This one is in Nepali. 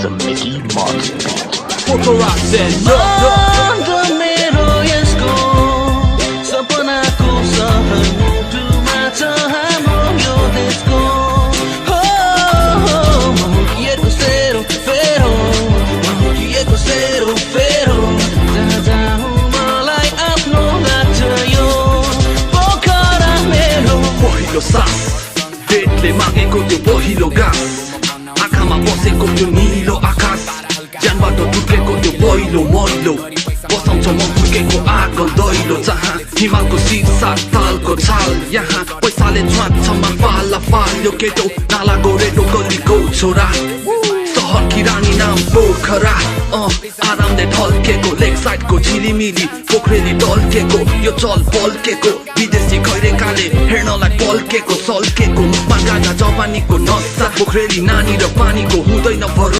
a Mickey Martin beat. Poco Rock said no. सास पेटले मागेको त्यो पहिलो घाँस आँखामा बसेको त्यो निलो आकाश ज्यानबाट टुटेको त्यो पहिलो मैलो बसाउँछ म फुर्केको आगो दैलो जहाँ हिमालको शीर्षा तालको छाल यहाँ पैसाले छुवाच्छमा फाला फाल यो केटो नाला गोरेटो गल्लीको छोरा सहरकी रानी नाम पोखरा आरामले ढल्केको लेक साइडको झिलिमिली पोखरेली ढल्केको यो चल पल्केको विदेशी खैरेकाले हेर्नलाई पल्केको सल्केको मुखमा गागा जवानीको नसा पोखरेली नानी र पानीको हुँदैन भरो